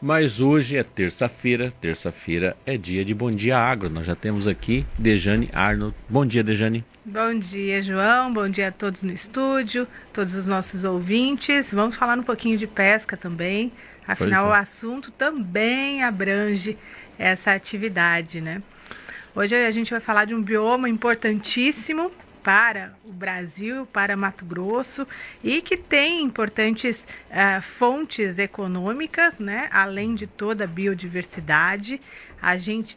Mas hoje é terça-feira, terça-feira é dia de Bom Dia Agro. Nós já temos aqui Dejane Arnold. Bom dia, Dejane. Bom dia, João. Bom dia a todos no estúdio, todos os nossos ouvintes. Vamos falar um pouquinho de pesca também. Afinal, o assunto também abrange essa atividade, né? Hoje a gente vai falar de um bioma importantíssimo para o Brasil, para Mato Grosso, e que tem importantes fontes econômicas, né? Além de toda a biodiversidade. A gente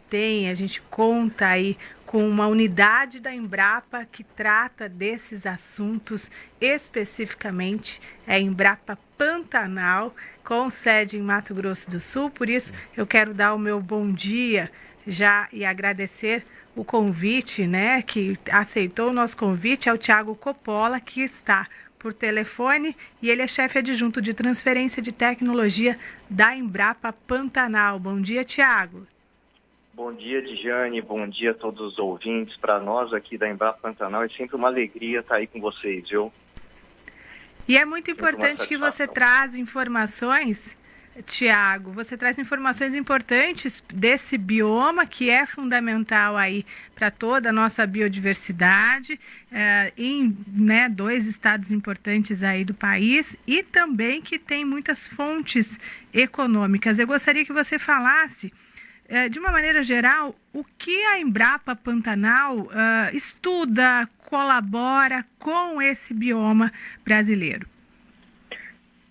conta aí com uma unidade da Embrapa que trata desses assuntos especificamente, é a Embrapa Pantanal, com sede em Mato Grosso do Sul. Por isso eu quero dar o meu bom dia já e agradecer o convite, né, que aceitou o nosso convite, ao Thiago Coppola, que está por telefone, e ele é chefe adjunto de transferência de tecnologia da Embrapa Pantanal. Bom dia, Thiago. Bom dia, Dejane, bom dia a todos os ouvintes. Para nós aqui da Embrapa Pantanal é sempre uma alegria estar aí com vocês, viu? E é muito importante que você traz informações, Thiago, você traz informações importantes desse bioma que é fundamental aí para toda a nossa biodiversidade, em 2 estados importantes aí do país, e também que tem muitas fontes econômicas. Eu gostaria que você falasse, de uma maneira geral, o que a Embrapa Pantanal estuda, colabora com esse bioma brasileiro.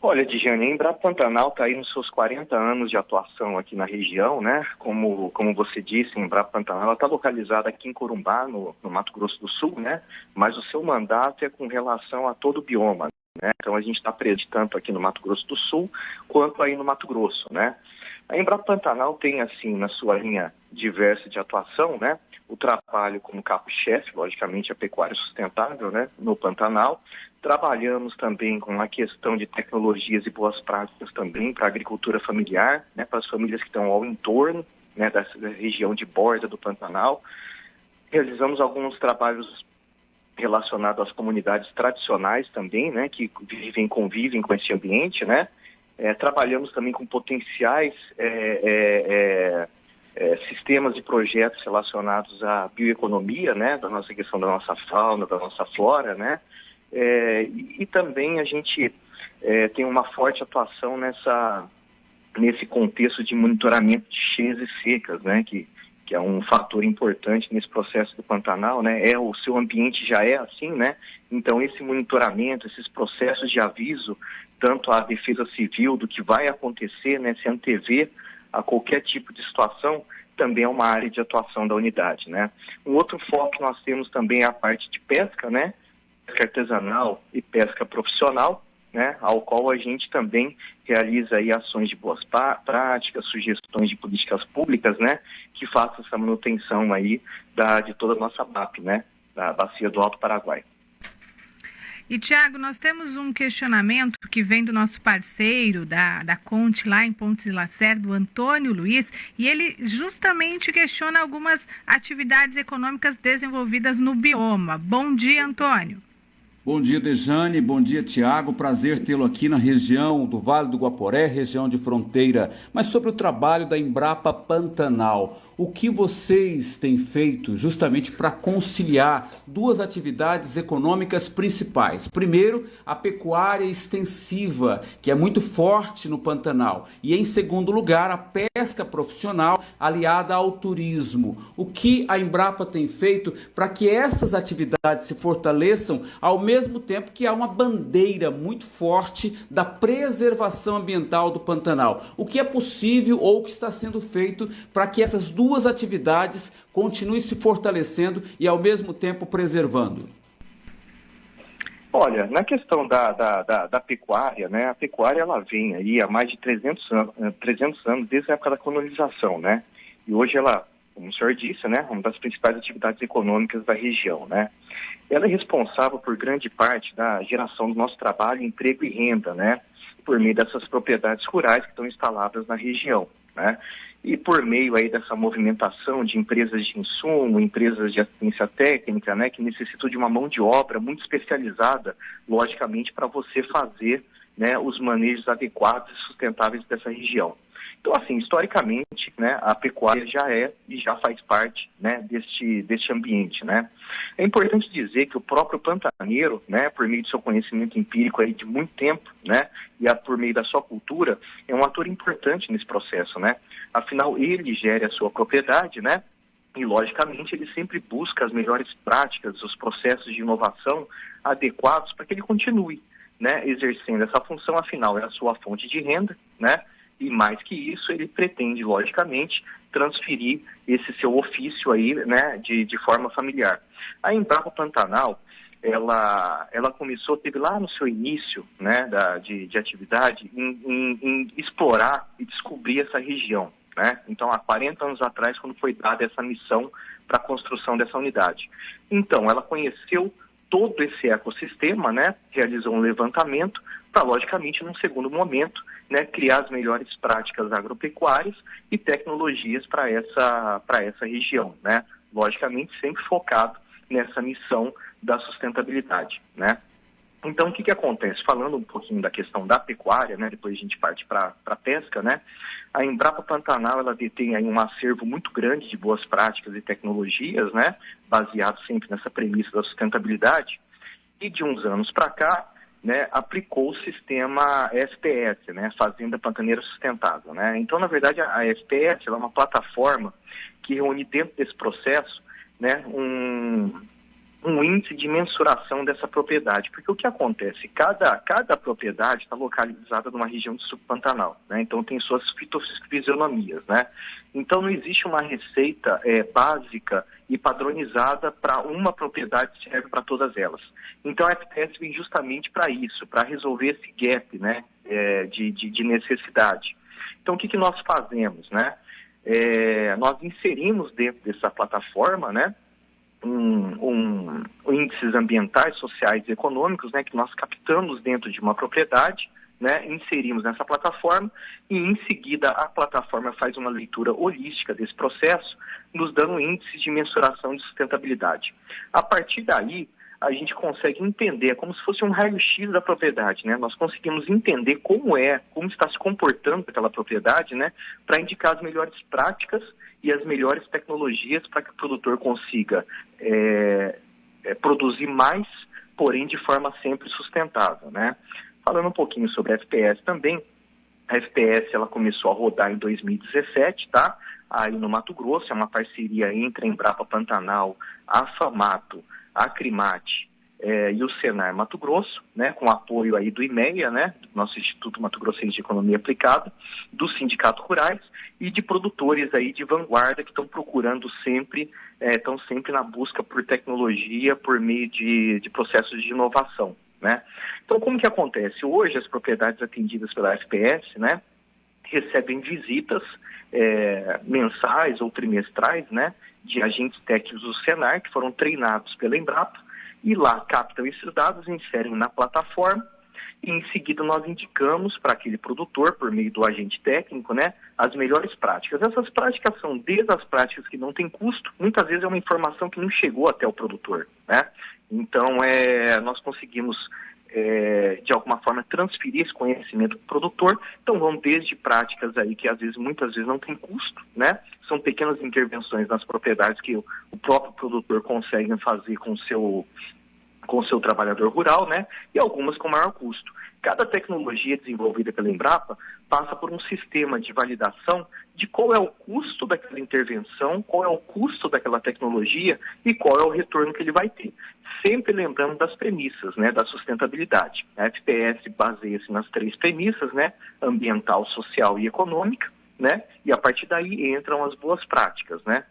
Olha, Dejane, a Embrapa Pantanal está aí nos seus 40 anos de atuação aqui na região, né? Como você disse, a Embrapa Pantanal está localizada aqui em Corumbá, no Mato Grosso do Sul, né? Mas o seu mandato é com relação a todo o bioma, né? Então a gente está presente tanto aqui no Mato Grosso do Sul quanto aí no Mato Grosso, né? A Embrapa Pantanal tem, assim, na sua linha diversa de atuação, né? O trabalho como carro-chefe, logicamente, a pecuária sustentável, né? No Pantanal. Trabalhamos também com a questão de tecnologias e boas práticas também para a agricultura familiar, né? Para as famílias que estão ao entorno, né? Da região de borda do Pantanal. Realizamos alguns trabalhos relacionados às comunidades tradicionais também, né? Que convivem com esse ambiente, né? Trabalhamos também com potenciais sistemas e projetos relacionados à bioeconomia, né, da nossa questão da nossa fauna, da nossa flora, né, e também a gente tem uma forte atuação nesse contexto de monitoramento de cheias e secas, né, que é um fator importante nesse processo do Pantanal, né, o seu ambiente já é assim, né, então esse monitoramento, esses processos de aviso, tanto à Defesa Civil do que vai acontecer, né, se antever a qualquer tipo de situação, também é uma área de atuação da unidade, né. Um outro foco que nós temos também é a parte de pesca, né, pesca artesanal e pesca profissional, né, ao qual a gente também realiza aí ações de boas práticas, sugestões de políticas públicas, né, que façam essa manutenção aí de toda a nossa BAP, né, da Bacia do Alto Paraguai. E, Thiago, nós temos um questionamento que vem do nosso parceiro da Conte, lá em Pontes e Lacerda, do Antônio Luiz, e ele justamente questiona algumas atividades econômicas desenvolvidas no bioma. Bom dia, Antônio. Bom dia, Dejane. Bom dia, Thiago. Prazer tê-lo aqui na região do Vale do Guaporé, região de fronteira. Mas sobre o trabalho da Embrapa Pantanal, o que vocês têm feito justamente para conciliar 2 atividades econômicas principais? Primeiro, a pecuária extensiva, que é muito forte no Pantanal. E, em segundo lugar, a pesca profissional aliada ao turismo. O que a Embrapa tem feito para que essas atividades se fortaleçam ao mesmo tempo que há uma bandeira muito forte da preservação ambiental do Pantanal? O que é possível ou o que está sendo feito para que essas 2 atividades continuem se fortalecendo e ao mesmo tempo preservando? Olha, na questão da pecuária, né, a pecuária ela vem aí há mais de 300 anos, desde a época da colonização, né, e hoje ela, como o senhor disse, né, uma das principais atividades econômicas da região, né. Ela é responsável por grande parte da geração do nosso trabalho, emprego e renda, né, por meio dessas propriedades rurais que estão instaladas na região, né. E por meio aí dessa movimentação de empresas de insumo, empresas de assistência técnica, né, que necessitam de uma mão de obra muito especializada, logicamente, para você fazer né, os manejos adequados e sustentáveis dessa região. Então, assim, historicamente, né, a pecuária já é e já faz parte, né, deste ambiente, né. É importante dizer que o próprio pantaneiro, né, por meio do seu conhecimento empírico aí de muito tempo, né, e por meio da sua cultura, é um ator importante nesse processo, né. Afinal, ele gere a sua propriedade, né, e, logicamente, ele sempre busca as melhores práticas, os processos de inovação adequados para que ele continue, né, exercendo essa função. Afinal, é a sua fonte de renda, né, e mais que isso, ele pretende, logicamente, transferir esse seu ofício aí, né, de forma familiar. A Embrapa Pantanal, ela começou, teve lá no seu início, né, de atividade, em explorar e descobrir essa região, né? Então, há 40 anos atrás, quando foi dada essa missão para a construção dessa unidade. Então, ela conheceu todo esse ecossistema, né, realizou um levantamento para, logicamente, num segundo momento, né, criar as melhores práticas agropecuárias e tecnologias para essa região, né? Logicamente, sempre focado nessa missão da sustentabilidade, né? Então, o que acontece? Falando um pouquinho da questão da pecuária, né, depois a gente parte para a pesca, né? A Embrapa Pantanal, ela detém aí um acervo muito grande de boas práticas e tecnologias, né, baseado sempre nessa premissa da sustentabilidade, e de uns anos para cá, né, aplicou o sistema SPS, né, Fazenda Pantaneira Sustentável, né? Então, na verdade, a SPS ela é uma plataforma que reúne dentro desse processo, né, um índice de mensuração dessa propriedade, porque o que acontece? Cada propriedade está localizada numa região de subpantanal, né? Então tem suas fitofisionomias, né? Então não existe uma receita básica e padronizada para uma propriedade que serve para todas elas. Então a FPS vem justamente para isso, para resolver esse gap, né, de necessidade. Então o que nós fazemos, né? Nós inserimos dentro dessa plataforma, né, índices ambientais, sociais e econômicos, né, que nós captamos dentro de uma propriedade, né, inserimos nessa plataforma e, em seguida, a plataforma faz uma leitura holística desse processo, nos dando índices de mensuração de sustentabilidade. A partir daí, a gente consegue entender, como se fosse um raio-x da propriedade, né? Nós conseguimos entender como está se comportando aquela propriedade, né, para indicar as melhores práticas e as melhores tecnologias para que o produtor consiga produzir mais, porém de forma sempre sustentável, né? Falando um pouquinho sobre a FPS também, a FPS ela começou a rodar em 2017, tá? Aí no Mato Grosso, é uma parceria entre a Embrapa Pantanal, a FAMATO, a Acrimate e o Senar Mato Grosso, né, com apoio aí do IMEA, né, do nosso Instituto Mato Grossense de Economia Aplicada, dos sindicatos rurais e de produtores aí de vanguarda que estão procurando sempre, estão sempre na busca por tecnologia, por meio de processos de inovação, né. Então, como que acontece? Hoje, as propriedades atendidas pela FPS, né, recebem visitas mensais ou trimestrais, né, de agentes técnicos do Senar, que foram treinados pela Embrapa, e lá captam esses dados, inserem na plataforma, e em seguida nós indicamos para aquele produtor, por meio do agente técnico, né, as melhores práticas. Essas práticas são desde as práticas que não têm custo, muitas vezes é uma informação que não chegou até o produtor, né? Então, nós conseguimos, de alguma forma, transferir esse conhecimento para o produtor. Então, vão desde práticas aí que, muitas vezes, não tem custo, né? São pequenas intervenções nas propriedades que o próprio produtor consegue fazer com o seu trabalhador rural, né? E algumas com maior custo. Cada tecnologia desenvolvida pela Embrapa passa por um sistema de validação de qual é o custo daquela intervenção, qual é o custo daquela tecnologia e qual é o retorno que ele vai ter. Sempre lembrando das premissas, né, da sustentabilidade. A FPS baseia-se nas 3 premissas, né, ambiental, social e econômica, né, e a partir daí entram as boas práticas, né.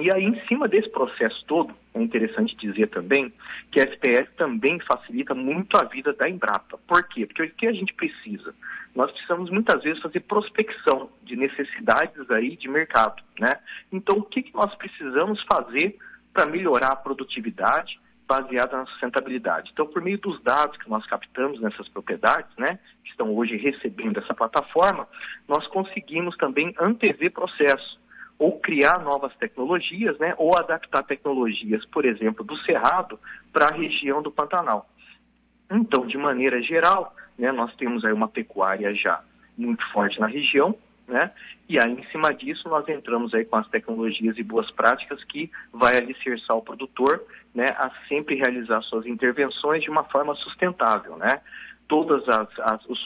E aí, em cima desse processo todo, é interessante dizer também que a FPS também facilita muito a vida da Embrapa. Por quê? Porque o que a gente precisa? Nós precisamos muitas vezes fazer prospecção de necessidades aí de mercado, né? Então, o que nós precisamos fazer para melhorar a produtividade baseada na sustentabilidade? Então, por meio dos dados que nós captamos nessas propriedades, né, que estão hoje recebendo essa plataforma, nós conseguimos também antever processos, ou criar novas tecnologias, né, ou adaptar tecnologias, por exemplo, do Cerrado para a região do Pantanal. Então, de maneira geral, né? Nós temos aí uma pecuária já muito forte na região, né? E aí, em cima disso, nós entramos aí com as tecnologias e boas práticas que vai alicerçar o produtor, né, a sempre realizar suas intervenções de uma forma sustentável, né? Todos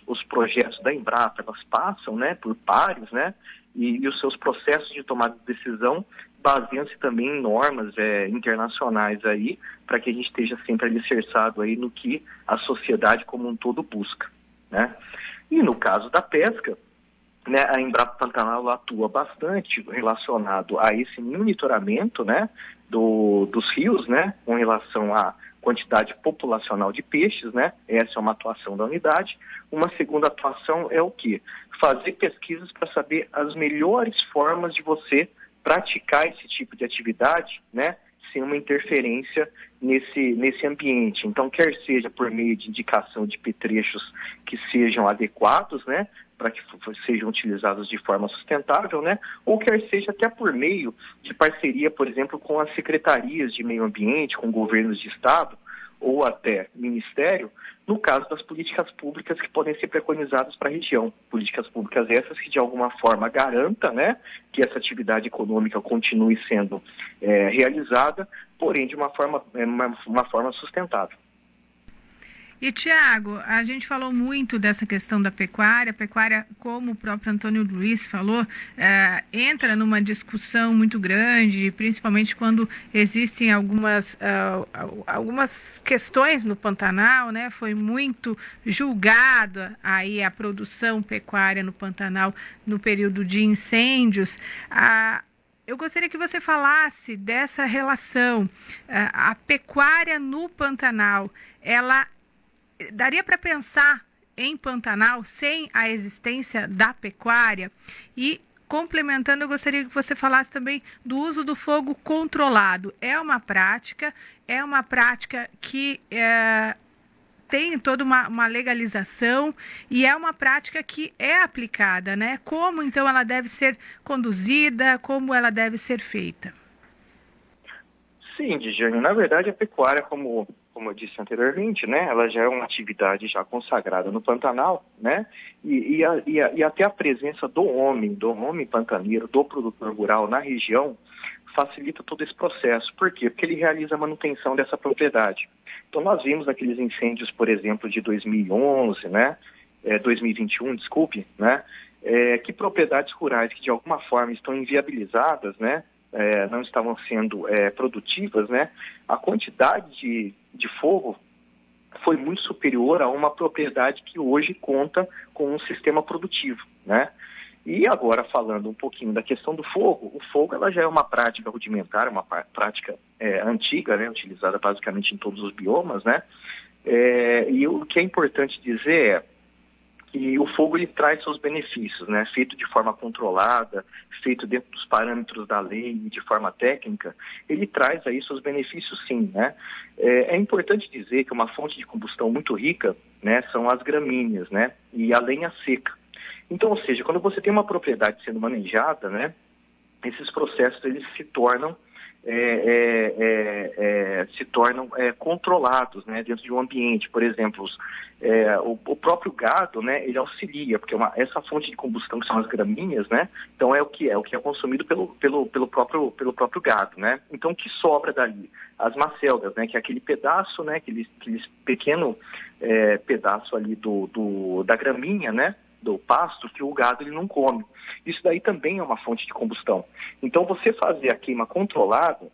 os projetos da Embrapa, elas passam, né, por pares, né? E os seus processos de tomada de decisão baseiam-se também em normas internacionais aí, para que a gente esteja sempre alicerçado aí no que a sociedade como um todo busca, né? E no caso da pesca, né, a Embrapa Pantanal atua bastante relacionado a esse monitoramento, né, dos rios, né, com relação à quantidade populacional de peixes, né? Essa é uma atuação da unidade. Uma segunda atuação é o quê? Fazer pesquisas para saber as melhores formas de você praticar esse tipo de atividade, né, sem uma interferência nesse ambiente. Então, quer seja por meio de indicação de petrechos que sejam adequados, né, para que sejam utilizados de forma sustentável, né, ou quer seja até por meio de parceria, por exemplo, com as secretarias de meio ambiente, com governos de estado, ou até ministério, no caso das políticas públicas que podem ser preconizadas para a região. Políticas públicas essas que de alguma forma garanta, né, que essa atividade econômica continue sendo realizada, porém de uma forma sustentável. E, Tiago, a gente falou muito dessa questão da pecuária. A pecuária, como o próprio Antônio Luiz falou, entra numa discussão muito grande, principalmente quando existem algumas questões no Pantanal, né? Foi muito julgada aí a produção pecuária no Pantanal no período de incêndios. Eu gostaria que você falasse dessa relação. A pecuária no Pantanal, ela daria para pensar em Pantanal sem a existência da pecuária? E, complementando, eu gostaria que você falasse também do uso do fogo controlado. É uma prática que tem toda uma legalização e é uma prática que é aplicada, né? Como, então, ela deve ser conduzida, como ela deve ser feita? Sim, Dijane, na verdade a pecuária, como eu disse anteriormente, né, ela já é uma atividade já consagrada no Pantanal, né, e até a presença do homem pantaneiro, do produtor rural na região, facilita todo esse processo. Por quê? Porque ele realiza a manutenção dessa propriedade. Então nós vimos naqueles incêndios, por exemplo, de 2011, né, 2021, desculpe, né, que propriedades rurais que de alguma forma estão inviabilizadas, né, não estavam sendo produtivas, né, a quantidade de fogo foi muito superior a uma propriedade que hoje conta com um sistema produtivo, né? E agora, falando um pouquinho da questão do fogo, o fogo ela já é uma prática rudimentar, uma prática antiga, né, utilizada basicamente em todos os biomas, né? E o que é importante dizer é que o fogo ele traz seus benefícios, né? Feito de forma controlada, feito dentro dos parâmetros da lei e de forma técnica, ele traz aí seus benefícios sim, né? É importante dizer que uma fonte de combustão muito rica, né, são as gramíneas, né? E a lenha seca. Então, ou seja, quando você tem uma propriedade sendo manejada, né, esses processos eles se tornam controlados, né, dentro de um ambiente. Por exemplo, o próprio gado, né, ele auxilia, porque essa fonte de combustão que são as gramíneas, né, então é o que é consumido pelo próprio gado, né. Então o que sobra dali? As macelgas, né, que é aquele pedaço, né, aquele pequeno pedaço ali da gramínea, né, do pasto que o gado ele não come. Isso daí também é uma fonte de combustão. Então você fazer a queima controlada,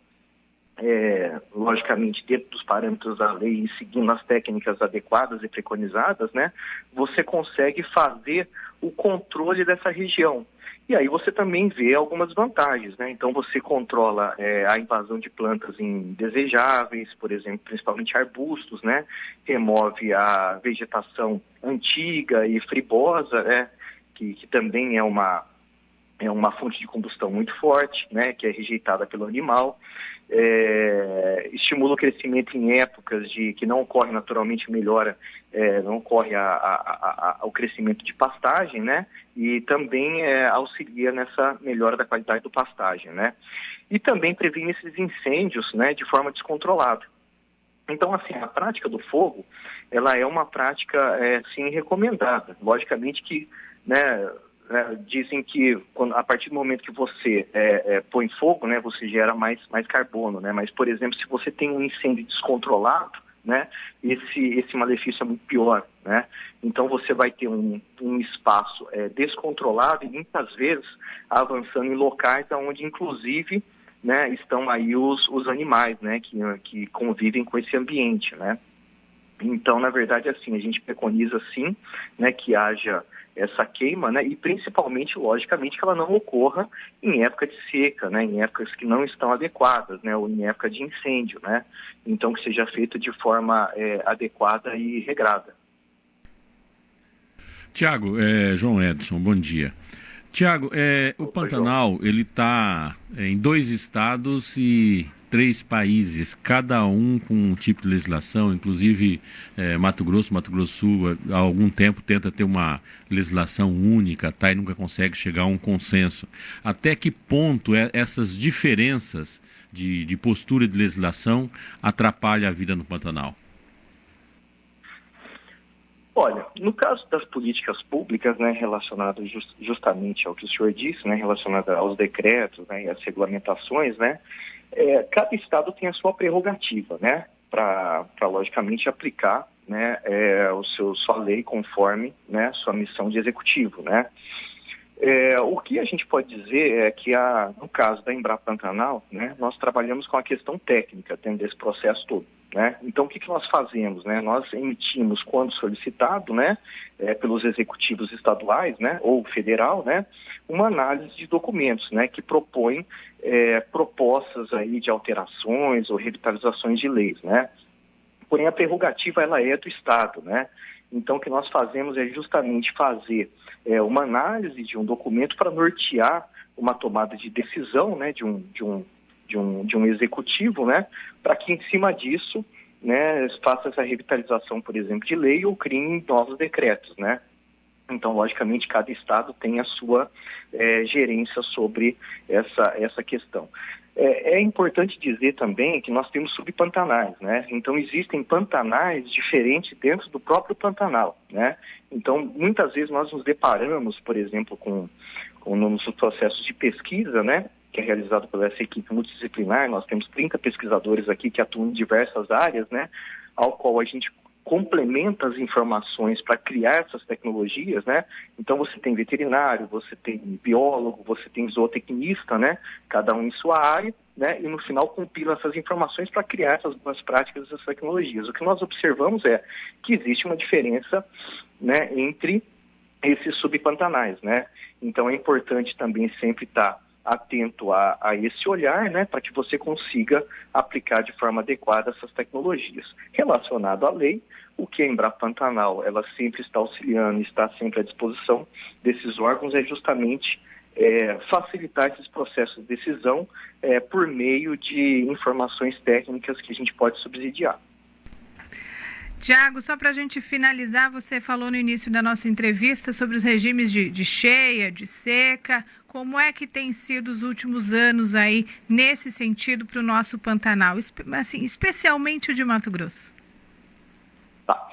logicamente dentro dos parâmetros da lei e seguindo as técnicas adequadas e preconizadas, né, você consegue fazer o controle dessa região. E aí você também vê algumas vantagens, né? Então você controla a invasão de plantas indesejáveis, por exemplo, principalmente arbustos, né? Remove a vegetação antiga e fribosa, né? Que também é uma fonte de combustão muito forte, né? Que é rejeitada pelo animal. Estimula o crescimento em épocas que não ocorre naturalmente, não ocorre o crescimento de pastagem, né? E também auxilia nessa melhora da qualidade do pastagem, né? E também previne esses incêndios, né, de forma descontrolada. Então, assim, a prática do fogo, ela é uma prática, sim, recomendada. Logicamente que, né, dizem que a partir do momento que você põe fogo, né, você gera mais carbono, né? Mas, por exemplo, se você tem um incêndio descontrolado, né, esse malefício é muito pior, né? Então você vai ter um espaço descontrolado e muitas vezes avançando em locais onde, inclusive, né, estão aí os animais, né, que convivem com esse ambiente, né? Então, na verdade, assim, a gente preconiza, sim, né, que haja essa queima, né, e principalmente, logicamente, que ela não ocorra em época de seca, né, em épocas que não estão adequadas, né, ou em época de incêndio, né, então que seja feito de forma adequada e regrada. Tiago, João Edson, bom dia. Tiago, o Pantanal, ele está em 2 estados e 3 países, cada um com um tipo de legislação, inclusive Mato Grosso do Sul, há algum tempo tenta ter uma legislação única, tá, e nunca consegue chegar a um consenso. Até que ponto essas diferenças de postura de legislação atrapalham a vida no Pantanal? Olha, no caso das políticas públicas, né, relacionadas justamente ao que o senhor disse, né, relacionadas aos decretos, né, e às regulamentações, né, cada estado tem a sua prerrogativa, né, para logicamente aplicar, né, sua lei conforme, né, sua missão de executivo, né. O que a gente pode dizer é que, no caso da Embrapa Pantanal, né, nós trabalhamos com a questão técnica dentro desse processo todo, né? Então, o que nós fazemos, né? Nós emitimos, quando solicitado, né, pelos executivos estaduais, né, ou federal, né, uma análise de documentos, né, que propõem propostas aí de alterações ou revitalizações de leis, né? Porém, a prerrogativa ela é do Estado, né? Então, o que nós fazemos é justamente fazer uma análise de um documento para nortear uma tomada de decisão, né, de um executivo, né, para que em cima disso, né, faça essa revitalização, por exemplo, de lei ou crie novos decretos, né. Então, logicamente, cada estado tem a sua gerência sobre essa questão. É importante dizer também que nós temos subpantanais, né? Então, existem pantanais diferentes dentro do próprio Pantanal, né? Então, muitas vezes nós nos deparamos, por exemplo, com nos processos de pesquisa, né, que é realizado pela essa equipe multidisciplinar. Nós temos 30 pesquisadores aqui que atuam em diversas áreas, né, ao qual a gente complementa as informações para criar essas tecnologias, né? Então você tem veterinário, você tem biólogo, você tem zootecnista, né? Cada um em sua área, né? E no final compila essas informações para criar essas boas práticas, essas tecnologias. O que nós observamos é que existe uma diferença, né, entre esses subpantanais, né? Então é importante também sempre estar atento a esse olhar, né, para que você consiga aplicar de forma adequada essas tecnologias. Relacionado à lei, o que a Embrapa Pantanal ela sempre está auxiliando, está sempre à disposição desses órgãos, é justamente facilitar esses processos de decisão por meio de informações técnicas que a gente pode subsidiar. Tiago, só para a gente finalizar, você falou no início da nossa entrevista sobre os regimes de cheia, de seca. Como é que tem sido os últimos anos aí nesse sentido para o nosso Pantanal, assim, especialmente o de Mato Grosso? Tá.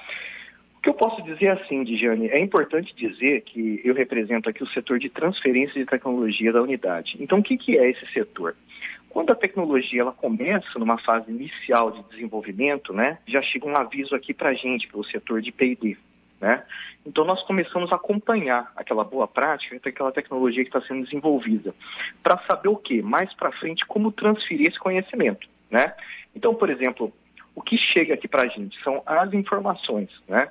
O que eu posso dizer assim, Dijane, é importante dizer que eu represento aqui o setor de transferência de tecnologia da unidade. Então, o que é esse setor? Quando a tecnologia ela começa numa fase inicial de desenvolvimento, né, já chega um aviso aqui para a gente, para o setor de P&D, né? Então nós começamos a acompanhar aquela boa prática, aquela tecnologia que está sendo desenvolvida, para saber o quê? Mais para frente, como transferir esse conhecimento, né? Então, por exemplo, o que chega aqui para a gente são as informações, né?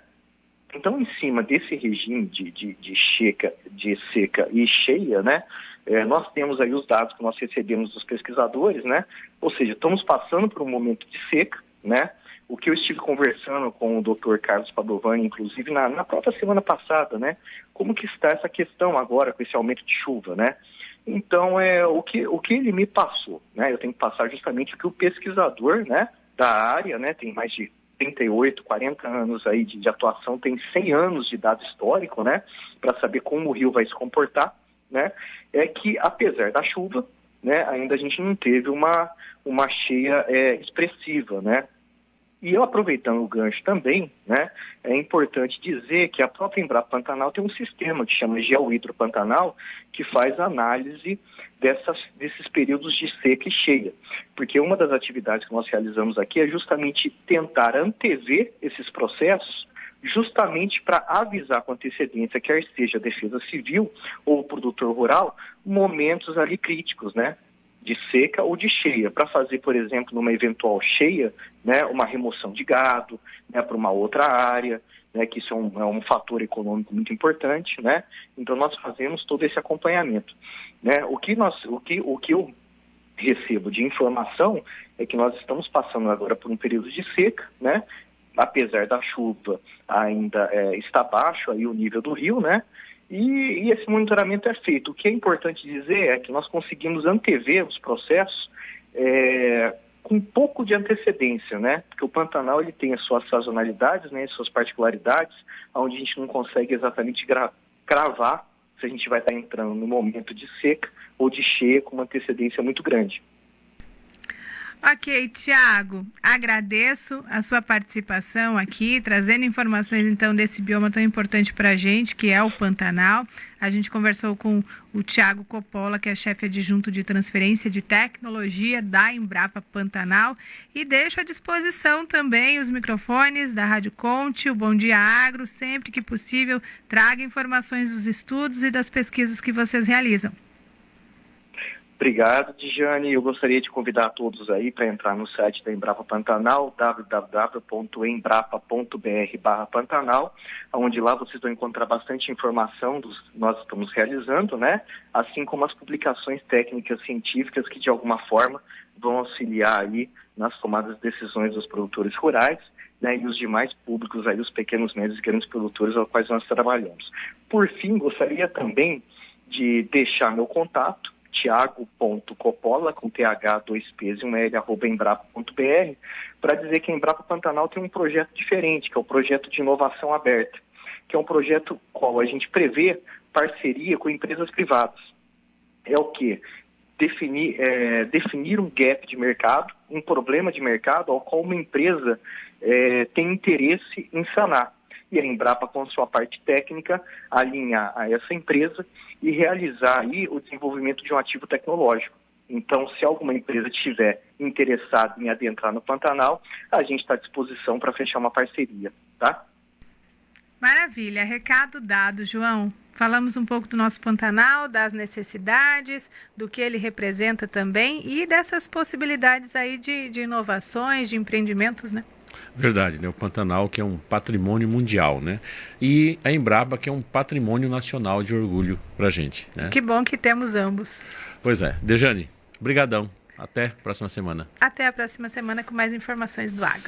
Então, em cima desse regime de seca e cheia, né, nós temos aí os dados que nós recebemos dos pesquisadores, né? Ou seja, estamos passando por um momento de seca, né? O que eu estive conversando com o Dr. Carlos Padovani, inclusive na própria semana passada, né? Como que está essa questão agora com esse aumento de chuva, né? Então, o que ele me passou, né? Eu tenho que passar justamente o que o pesquisador, né, da área, né, tem mais de 38, 40 anos aí de atuação, tem 100 anos de dado histórico, né, para saber como o rio vai se comportar, né, é que apesar da chuva, né, ainda a gente não teve uma cheia expressiva, né. E eu, aproveitando o gancho também, né, é importante dizer que a própria Embrapa Pantanal tem um sistema que chama Geohidro Pantanal, que faz análise desses períodos de seca e cheia. Porque uma das atividades que nós realizamos aqui é justamente tentar antever esses processos, justamente para avisar com antecedência, quer seja a Defesa Civil ou o produtor rural, momentos ali críticos, né? De seca ou de cheia, para fazer, por exemplo, numa eventual cheia, né, uma remoção de gado, né, para uma outra área, né, que isso é um fator econômico muito importante, né? Então nós fazemos todo esse acompanhamento, né? O que eu recebo de informação é que nós estamos passando agora por um período de seca, né? Apesar da chuva ainda está baixo aí o nível do rio, né? E esse monitoramento é feito. O que é importante dizer é que nós conseguimos antever os processos com um pouco de antecedência, né? Porque o Pantanal ele tem as suas sazonalidades, né? As suas particularidades, onde a gente não consegue exatamente cravar se a gente vai estar entrando no momento de seca ou de cheia com uma antecedência muito grande. Ok, Tiago, agradeço a sua participação aqui, trazendo informações então desse bioma tão importante para a gente, que é o Pantanal. A gente conversou com o Tiago Coppola, que é chefe adjunto de transferência de tecnologia da Embrapa Pantanal, e deixo à disposição também os microfones da Rádio Conte, o Bom Dia Agro, sempre que possível, traga informações dos estudos e das pesquisas que vocês realizam. Obrigado, Dijane. Eu gostaria de convidar todos aí para entrar no site da Embrapa Pantanal, www.embrapa.br/Pantanal, onde lá vocês vão encontrar bastante informação dos que nós estamos realizando, né? Assim como as publicações técnicas científicas que de alguma forma vão auxiliar aí nas tomadas de decisões dos produtores rurais, né, e os demais públicos aí, os pequenos, médios e grandes produtores aos quais nós trabalhamos. Por fim, gostaria também de deixar meu contato, thiago.coppola, com TH, 2 P's e 1 L, @embrapa.br, para dizer que a Embrapa Pantanal tem um projeto diferente, que é o projeto de inovação aberta, que é um projeto qual a gente prevê parceria com empresas privadas. É o quê? Definir um gap de mercado, um problema de mercado ao qual uma empresa tem interesse em sanar. E a Embrapa, com sua parte técnica, alinhar a essa empresa e realizar aí o desenvolvimento de um ativo tecnológico. Então, se alguma empresa estiver interessada em adentrar no Pantanal, a gente está à disposição para fechar uma parceria, tá? Maravilha, recado dado, João. Falamos um pouco do nosso Pantanal, das necessidades, do que ele representa também e dessas possibilidades aí de inovações, de empreendimentos, né? Verdade, né? O Pantanal, que é um patrimônio mundial, né? E a Embrapa, que é um patrimônio nacional de orgulho pra gente, né? Que bom que temos ambos. Pois é. Dejane, brigadão. Até a próxima semana. Até a próxima semana com mais informações do agro.